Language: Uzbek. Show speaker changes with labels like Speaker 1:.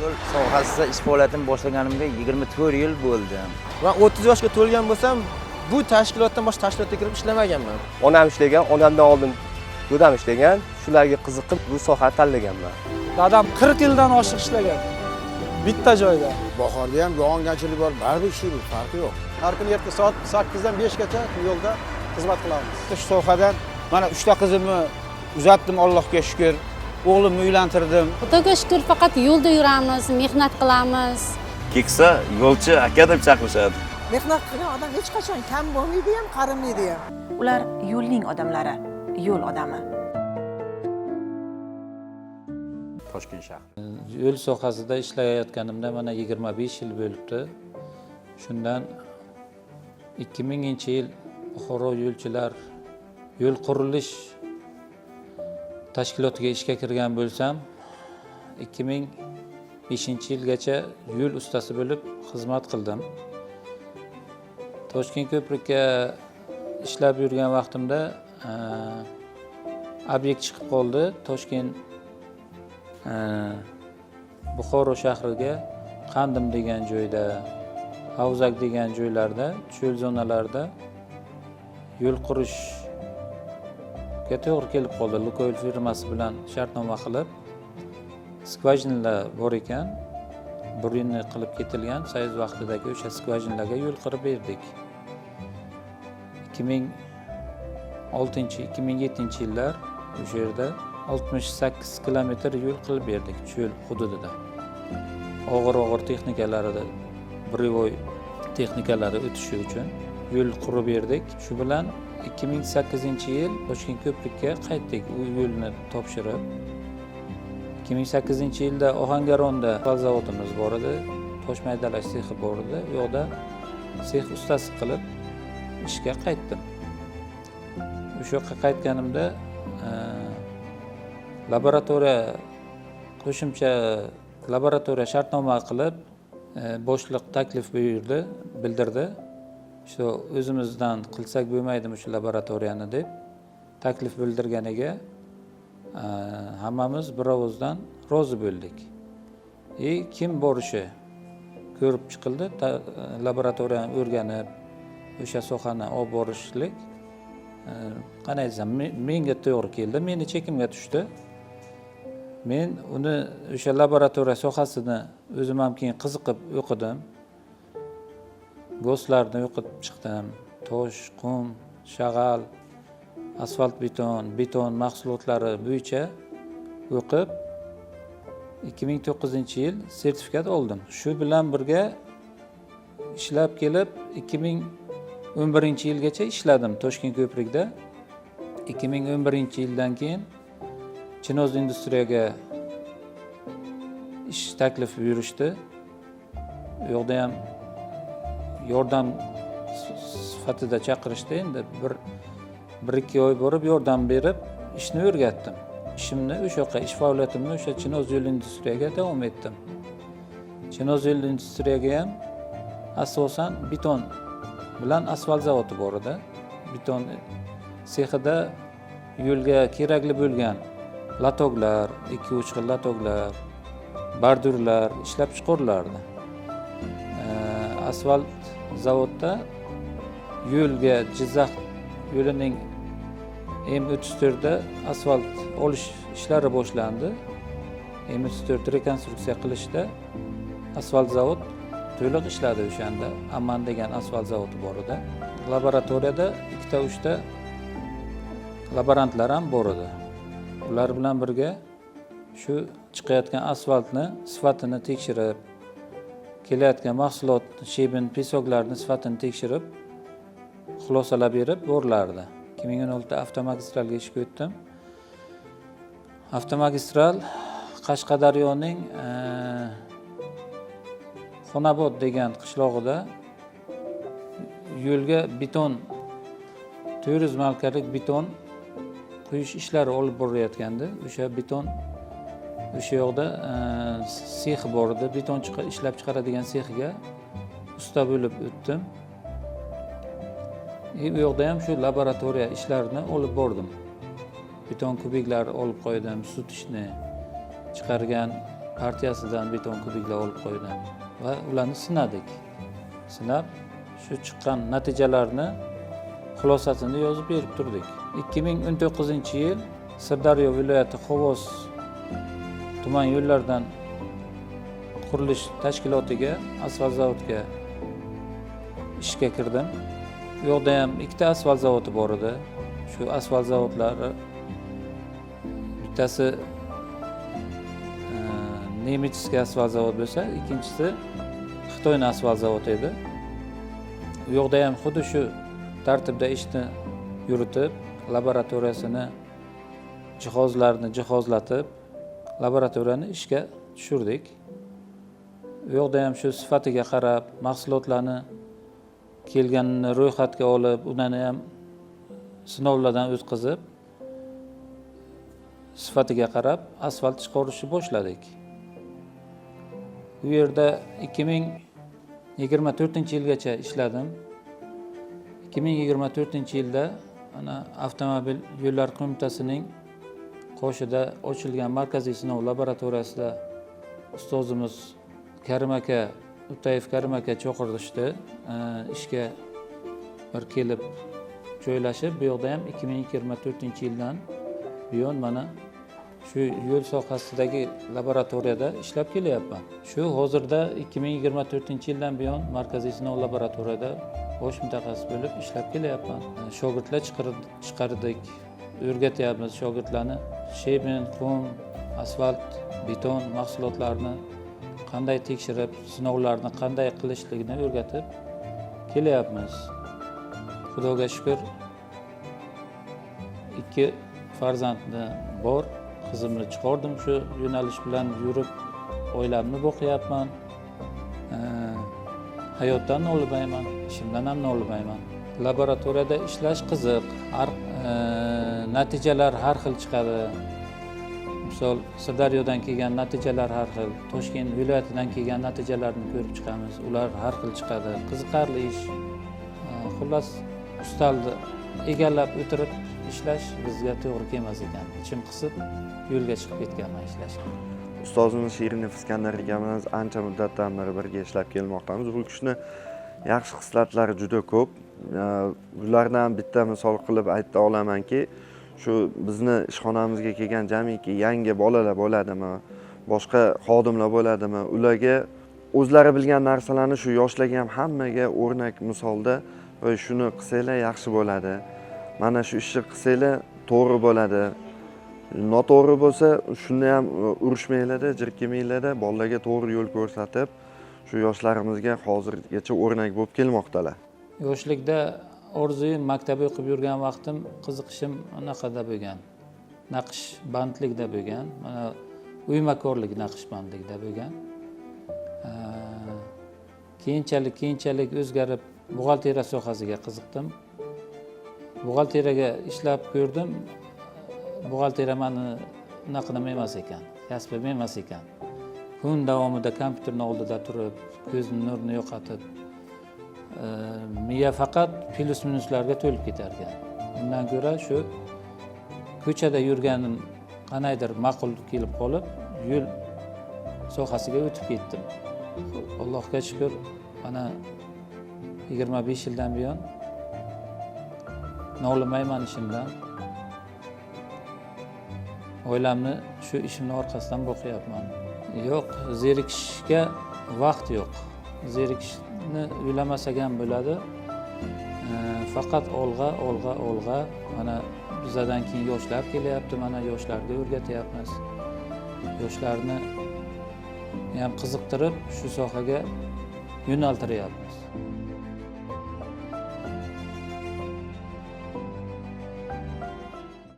Speaker 1: Yo'l sohasida ish faoliyatini boshlaganimga 24 yil bo'ldi.
Speaker 2: Va 30 yoshga to'lgan bo'lsam, bu tashkilotdan boshqa tashkilotga kirib ishlamaganman.
Speaker 3: Onam ishlagan, onamdan oldin dadam ishlagan, shularga qiziqib bu sohani tanlaganman.
Speaker 4: Dadam 40 yildan oshiq ishlagan. Bitta joyda.
Speaker 5: Bahorda ham yog'ingarchilik bor, baribir ishlaymiz, farqi yo'q.
Speaker 4: Har kuni erta soat 8 dan 5 gacha yo'lda xizmat qilamiz.
Speaker 6: Shu sohadan mana 3 ta qizimni uzatdim, Allohga shukr. O'g'limni uylantirdim.
Speaker 7: Xudoga shukr, faqat yo'lda yuramiz, mehnat qilamiz.
Speaker 8: Keksa yo'lchi aka deb chaqirishadi.
Speaker 9: Mehnat qilgan odam hech qachon kam bo'lmaydi ham, qarimaydi ham.
Speaker 10: Ular yo'lning odamlari, yo'l odami.
Speaker 1: Toshkent shahri.
Speaker 11: Yo'l sohasida ishlayotganimda mana 25 yil bo'libdi. Shundan 2000-yil Buxoro yo'lchilar yo'l qurilish tashkilotiga ishga kirgan bo'lsam, 2005-yilgacha yo'l ustasi bo'lib xizmat qildim. Toshkent ko'prikka ishlab yurgan vaqtimda obyekt chiqib qoldi. Toshkent Buxoro shahriga Qandim degan joyda, Havzak degan joylarda, cho'l zonalarida yo'l qurishga to'g'ri kelib qoldi. Lukoil firmasi bilan shartnoma qilib, skvajinlar bor ekan, burinni qilib ketilgan soyuz vaqtidagi o'sha skvajinlarga yo'l qurib berdik. 2006-2007-yillar o'sha yerda 68 kilometr yo'l qilib berdik cho'l hududida. Og'ir texnikalarida brevoy texnikalari o'tishi uchun yo'l qurib berdik. Shu bilan 2008-yil Toshkent ko'prikka qaytdik, u yo'lni topshirib. 2008-yilda Ohangaronda zavodimiz bor edi, tosh maydalash sexi bor edi. U yoqda sex ustasi qilib ishga qaytdim. O'sha yoqqa qaytganimda qo'shimcha laboratoriya shartnoma qilib, boshliq taklif bildirdi. Shu o'zimizdan qilsak bo'lmaydimi shu laboratoriyani deb taklif bildirganiga hammamiz bir ovozdan rozi bo'ldik. Kim borishi ko'rib chiqildi, laboratoriyani o'rganib, o'sha sohani olib borishlik qanday desam, menga to'g'ri keldi, meni chekimga tushdi. Men uni o'sha laboratoriya sohasini o'zim ham keyin qiziqib o'qidim. G'ostlarni o'qib chiqdim. Tosh, qum, shag'al, asfalt beton mahsulotlari bo'yicha o'qib 2009-yil sertifikat oldim. Shu bilan birga ishlab kelib 2011-yilgacha ishladim Toshkent ko'prikda. 2011-yildan keyin Chinoz industriyaga ish taklif buyurishdi. U yoqda ham yordam sifatida chaqirishdi. Endi 1-2 oy borib yordam berib ishni o'rgatdim. Ishimni o'sha yoqqa, ish faoliyatimni o'sha Chinoz yo'l industriyaga davom etdim. Chinoz yo'l industriyaga ham asosan beton bilan asfalt zavodi bor edi. Beton sexida yo'lga kerakli bo'lgan latoglar, 2-3 xil latoglar, bordurlar ishlab chiqarilardi. Asfalt zavodda yo'lga Jizzax yo'lining M34da asfalt olish ishlari boshlandi. M34 rekonstruksiya qilishda asfalt zavod to'liq ishladi o'shanda. Amman degan asfalt zavodi bor edi. Laboratoriyada 2-3 ta laborantlar ham bor edi. Ular bilan birga shu chiqayotgan asfaltni sifatini tekshirib, kelayotgan mahsulot, shebin, pesoklarning sifatini tekshirib, xulosalar berib borlardi. 2016da avtomagistralga ishga o'tdim. Avtomagistral Qashqadaryoning Xonobod degan qishlog'ida yo'lga beton 400 markalik beton quyish ishlari olib borilayotgandi. O'sha beton o'sha yoqda sex bor edi, beton ishlab chiqaradigan sexiga usta bo'lib o'tdim. Bu yoqda ham shu laboratoriya ishlarini olib bordim. Beton kubiklari olib qo'ydim, sut ishni chiqargan partiyasidan beton kubiklar olib qo'ydim va ularni sinadik. Sinab, shu chiqqan natijalarni xulosasini yozib berib turdik. 2019-yil Sirdaryo viloyati Xovos tuman yo'llardan qurilish tashkilotiga, asfalt zavodiga ishga kirdim. Bu yoqda ham ikkita asfalt zavodi bor edi. Shu asfalt zavodlari bittasi Nemetskiy asfalt zavodi bo'lsa, ikkinchisi Xitoyning asfalt zavodi edi. Bu yoqda ham xuddi shu tartibda ishni yuritib, laboratoriyasini jihozlarni jihozlatib, laboratoriyani ishga tushirdik. Bu yoqda ham shu sifatiga qarab, mahsulotlarni kelganini ro'yxatga olib, ularni ham sinovlardan o'tkazib, sifatiga qarab asfalt chiqarishni boshladik. Bu yerda 2024-yilgacha ishladim. 2024-yilda ana avtomobil yo'llar qo'mitasining qoshida ochilgan markaziy sinov laboratoriyasida ustozimiz Karim aka, Utayev Karim aka chaqirishdi. Ishga bir kelib joylashib, bu yoqda ham 2024-yildan buyon mana shu yo'l sohasidagi laboratoriyada ishlab kelyapman. Shu hozirda 2024-yildan buyon markaziy sinov laboratoriyada bosh mutaxassis bo'lib ishlab kelyapman. Shogirdlar chiqardik, o'rgatyapmiz shogirdlarni. Shemen, qum, asfalt, beton mahsulotlarini qanday tekshirib, sinovlarni qanday qilishligini o'rgatib kelyapmiz. Xudoga shukr, 2 farzandni bor. Qizimni chiqardim, shu yo'nalish bilan yurib oilamni boqyapman. Hayotdan nolimayman, ishimdan ham nolimayman. Laboratoriyada ishlash qiziq, natijalar har xil chiqadi. Misol, Sirdaryodan kelgan natijalar har xil, Toshkent viloyatidan kelgan natijalarni ko'rib chiqamiz. Ular har xil chiqadi. Qiziqarli ish. Xullas, ustalni egallab o'tirib ishlash bizga to'g'ri kelmas ekan. Ichim qisib yo'lga chiqib ketganman ishlashga.
Speaker 8: Ustozimiz Shirinov Iskandar aka bilan ancha muddatdan beri birga ishlab kelmoqdamiz. Bu kishini yaxshi xislatlari juda ko'p. Bulardan bitta misol qilib ayta olamanki, shu bizni ishxonamizga kelgan jamiki yangi bolalar bo'ladimi, boshqa xodimlar bo'ladimi, ularga o'zlari bilgan narsalarni shu yoshlarga ham hammaga o'rnak misolda shuni qilsanglar yaxshi bo'ladi. Mana shu ishni qilsanglar to'g'ri bo'ladi. Noto'g'ri bo'lsa, shuni ham urushmanglar-da, jirkimanglar-da, bolalarga to'g'ri yo'l ko'rsatib, shu yoshlarimizga hozirgacha o'rnak bo'lib kelmoqdalar.
Speaker 11: Yoshlikda orzuyim, maktabda o'qib yurgan vaqtim qiziqishim anaqada bo'lgan. Naqshbandlikda bo'lgan. Mana uymakorlik naqshbandlikda bo'lgan. Keyinchalik o'zgarib buxgalteriya sohasiga qiziqdim. Buxgalteriyaga ishlab ko'rdim. Buxgalteriya meni naqdim emas ekan, kasbim emas ekan. Kun davomida kompyuterning oldida turib, ko'zning nurini yo'qotib, miya faqat plus minuslarga to'lib ketar ekan. Undan ko'ra shu ko'chada yurganim qanaydir ma'qul kelib qolib, yo'l sohasiga o'tib ketdim. Allohga shukr, mana 25 yildan buyon nolimayman ishimdan. Oilamni shu ishimning orqasidan boqyapman. Yo'q, zerikishga vaqt yo'q. Zerikishni o'ylamasak ham bo'ladi. Faqat olg'a. Mana bizdan keyin yoshlar kelyapti, mana yoshlarga o'rgatyapmiz. Yoshlarni ham qiziqtirib shu sohaga yo'naltiryapmiz.